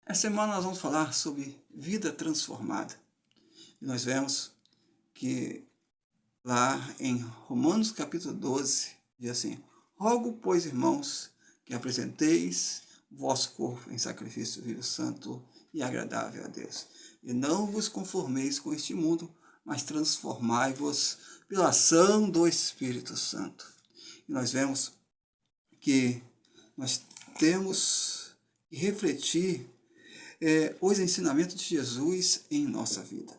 Essa semana nós vamos falar sobre vida transformada. E nós vemos que lá em Romanos capítulo 12, diz assim: Rogo, pois, irmãos, que apresenteis o vosso corpo em sacrifício vivo, santo e agradável a Deus. E não vos conformeis com este mundo, mas transformai-vos pela ação do Espírito Santo. E nós vemos que nós temos que refletir os ensinamentos de Jesus em nossa vida.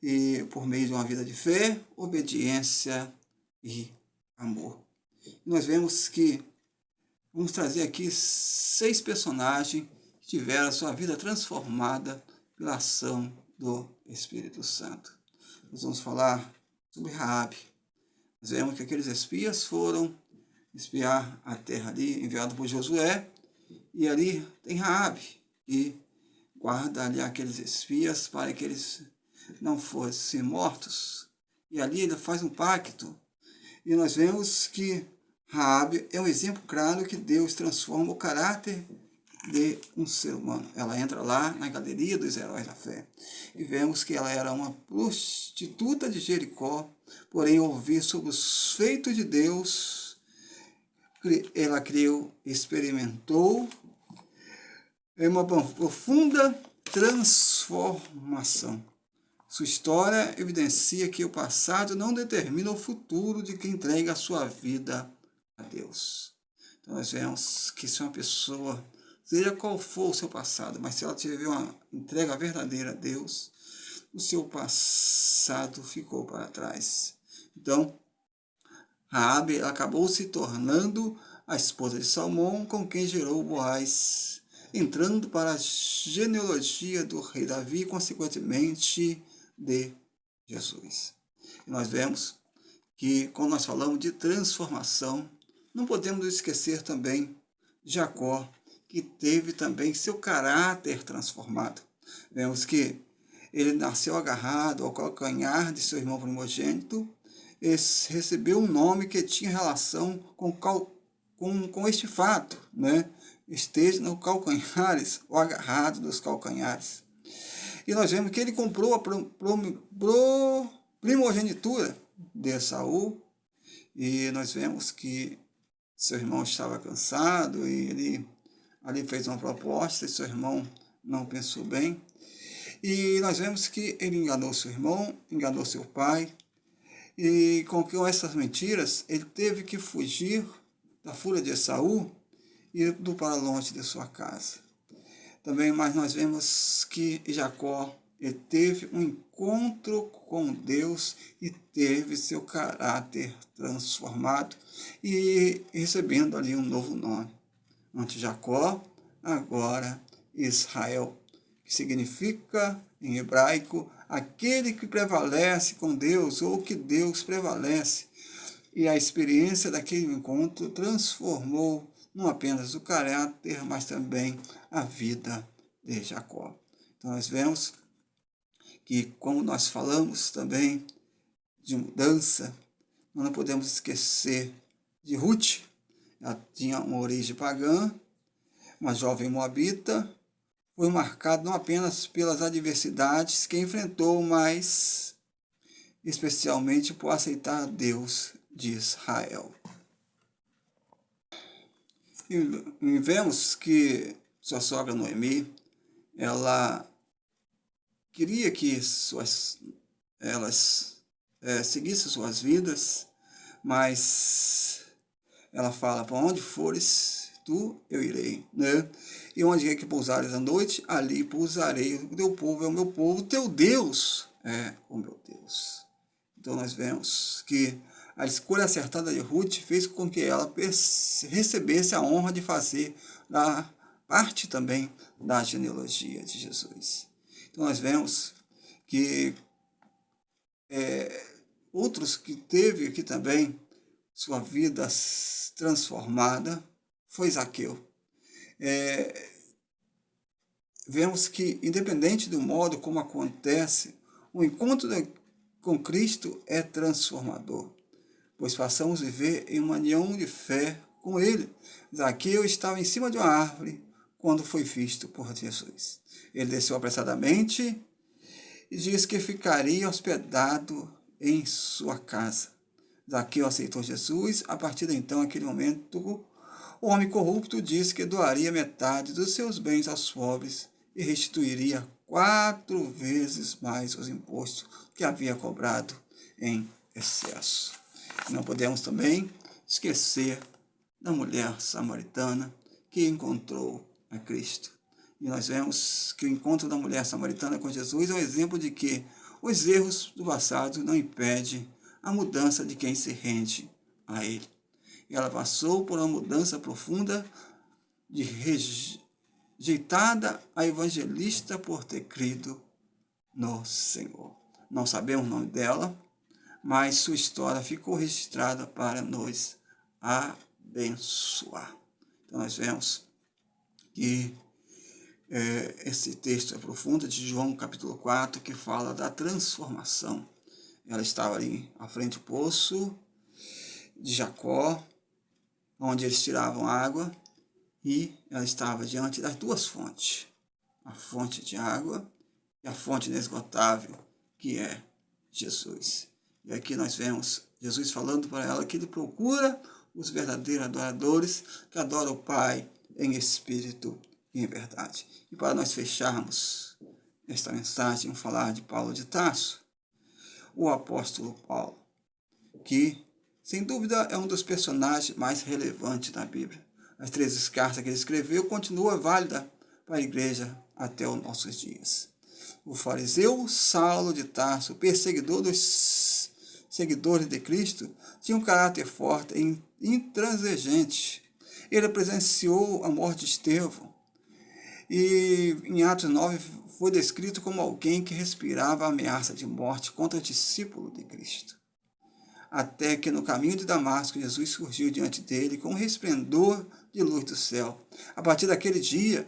E por meio de uma vida de fé, obediência e amor. Nós vemos que vamos trazer aqui 6 personagens que tiveram a sua vida transformada pela ação do Espírito Santo. Nós vamos falar sobre Raabe. Nós vemos que aqueles espias foram espiar a terra ali, enviado por Josué, e ali tem Raabe, que guarda ali aqueles espias para que eles não fossem mortos. E ali ele faz um pacto. E nós vemos que Raabe é um exemplo claro que Deus transforma o caráter de um ser humano. Ela entra lá na galeria dos heróis da fé. E vemos que ela era uma prostituta de Jericó, porém ouvir sobre os feitos de Deus, ela creu, experimentou uma profunda transformação. Sua história evidencia que o passado não determina o futuro de quem entrega a sua vida a Deus. Então nós vemos que se uma pessoa, seja qual for o seu passado, mas se ela tiver uma entrega verdadeira a Deus, o seu passado ficou para trás. Então, Raabe acabou se tornando a esposa de Salmão, com quem gerou Boaz, entrando para a genealogia do rei Davi, consequentemente de Jesus. E nós vemos que, quando nós falamos de transformação, não podemos esquecer também Jacó, que teve também seu caráter transformado. Vemos que ele nasceu agarrado ao calcanhar de seu irmão primogênito, recebeu um nome que tinha relação com este fato, né? Esteja no calcanhares, ou agarrado dos calcanhares. E nós vemos que ele comprou a primogenitura de Saul, e nós vemos que seu irmão estava cansado, e ele ali fez uma proposta, e seu irmão não pensou bem. E nós vemos que ele enganou seu irmão, enganou seu pai, e com essas mentiras, ele teve que fugir da fúria de Esaú e do para longe de sua casa. Também, mas nós vemos que Jacó ele teve um encontro com Deus e teve seu caráter transformado e recebendo ali um novo nome. Antes Jacó, agora Israel, que significa em hebraico aquele que prevalece com Deus ou que Deus prevalece. E a experiência daquele encontro transformou não apenas o caráter, mas também a vida de Jacó. Então nós vemos que, como nós falamos também de mudança, nós não podemos esquecer de Ruth. Ela tinha uma origem pagã, uma jovem moabita, foi marcado não apenas pelas adversidades que enfrentou, mas especialmente por aceitar Deus de Israel. E vemos que sua sogra Noemi, ela queria que elas seguissem suas vidas, mas ela fala: para onde fores, tu eu irei, né? E onde é que pousares a noite, ali pousarei. O teu povo é o meu povo, o teu Deus é o meu Deus. Então nós vemos que a escolha acertada de Ruth fez com que ela recebesse a honra de fazer parte também da genealogia de Jesus. Então nós vemos que outros que teve aqui também sua vida transformada foi Zaqueu. Vemos que, independente do modo como acontece, o encontro com Cristo é transformador, pois passamos a viver em uma união de fé com Ele. Zaqueu estava em cima de uma árvore, quando foi visto por Jesus. Ele desceu apressadamente e diz que ficaria hospedado em sua casa. Zaqueu aceitou Jesus. A partir de então, aquele momento, o homem corrupto disse que doaria metade dos seus bens aos pobres e restituiria 4 vezes mais os impostos que havia cobrado em excesso. Não podemos também esquecer da mulher samaritana que encontrou a Cristo. E nós vemos que o encontro da mulher samaritana com Jesus é um exemplo de que os erros do passado não impedem a mudança de quem se rende a Ele. E ela passou por uma mudança profunda, de rejeitada a evangelista por ter crido no Senhor. Não sabemos o nome dela, mas sua história ficou registrada para nos abençoar. Então nós vemos que esse texto é profundo de João capítulo 4, que fala da transformação. Ela estava ali à frente do poço de Jacó, onde eles tiravam água, e ela estava diante das 2 fontes, a fonte de água e a fonte inesgotável, que é Jesus. E aqui nós vemos Jesus falando para ela que ele procura os verdadeiros adoradores que adoram o Pai em espírito e em verdade. E para nós fecharmos esta mensagem, vamos falar de Paulo de Tarso, o apóstolo Paulo, que, sem dúvida, é um dos personagens mais relevantes da Bíblia. As 13 cartas que ele escreveu continuam válidas para a igreja até os nossos dias. O fariseu Saulo de Tarso, perseguidor dos seguidores de Cristo, tinha um caráter forte e intransigente. Ele presenciou a morte de Estevão e, em Atos 9, foi descrito como alguém que respirava a ameaça de morte contra o discípulo de Cristo. Até que no caminho de Damasco, Jesus surgiu diante dele com um resplendor de luz do céu. A partir daquele dia,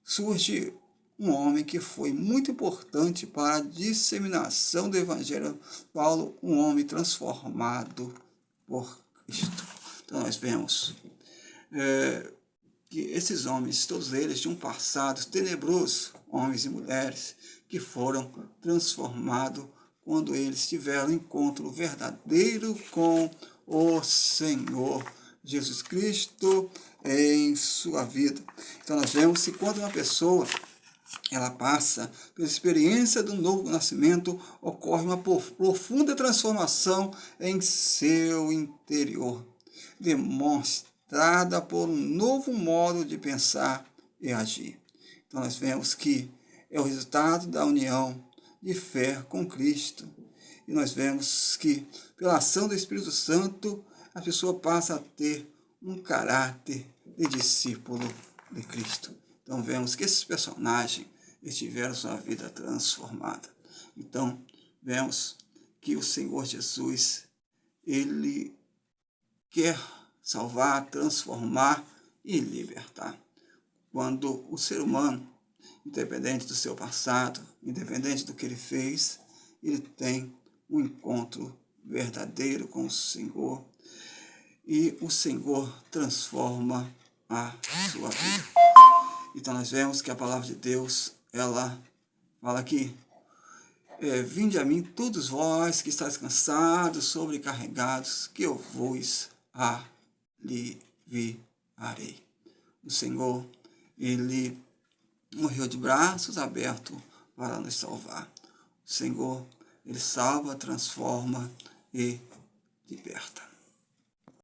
surge um homem que foi muito importante para a disseminação do Evangelho. Paulo, um homem transformado por Cristo. Então nós vemos que esses homens, todos eles, tinham um passado tenebroso, homens e mulheres, que foram transformados quando eles tiveram um encontro verdadeiro com o Senhor Jesus Cristo em sua vida. Então nós vemos que quando uma pessoa ela passa pela experiência do novo nascimento, ocorre uma profunda transformação em seu interior, demonstrada por um novo modo de pensar e agir. Então nós vemos que é o resultado da união de fé com Cristo. E nós vemos que, pela ação do Espírito Santo, a pessoa passa a ter um caráter de discípulo de Cristo. Então vemos que esses personagens tiveram sua vida transformada. Então vemos que o Senhor Jesus, ele quer salvar, transformar e libertar. Quando o ser humano, independente do seu passado, independente do que ele fez, ele tem um encontro verdadeiro com o Senhor, e o Senhor transforma a sua vida. Então nós vemos que a palavra de Deus, ela fala aqui, vinde a mim todos vós que estáis cansados, sobrecarregados, que eu vos aliviarei. O Senhor, ele morreu de braços abertos para nos salvar. O Senhor, ele salva, transforma e liberta.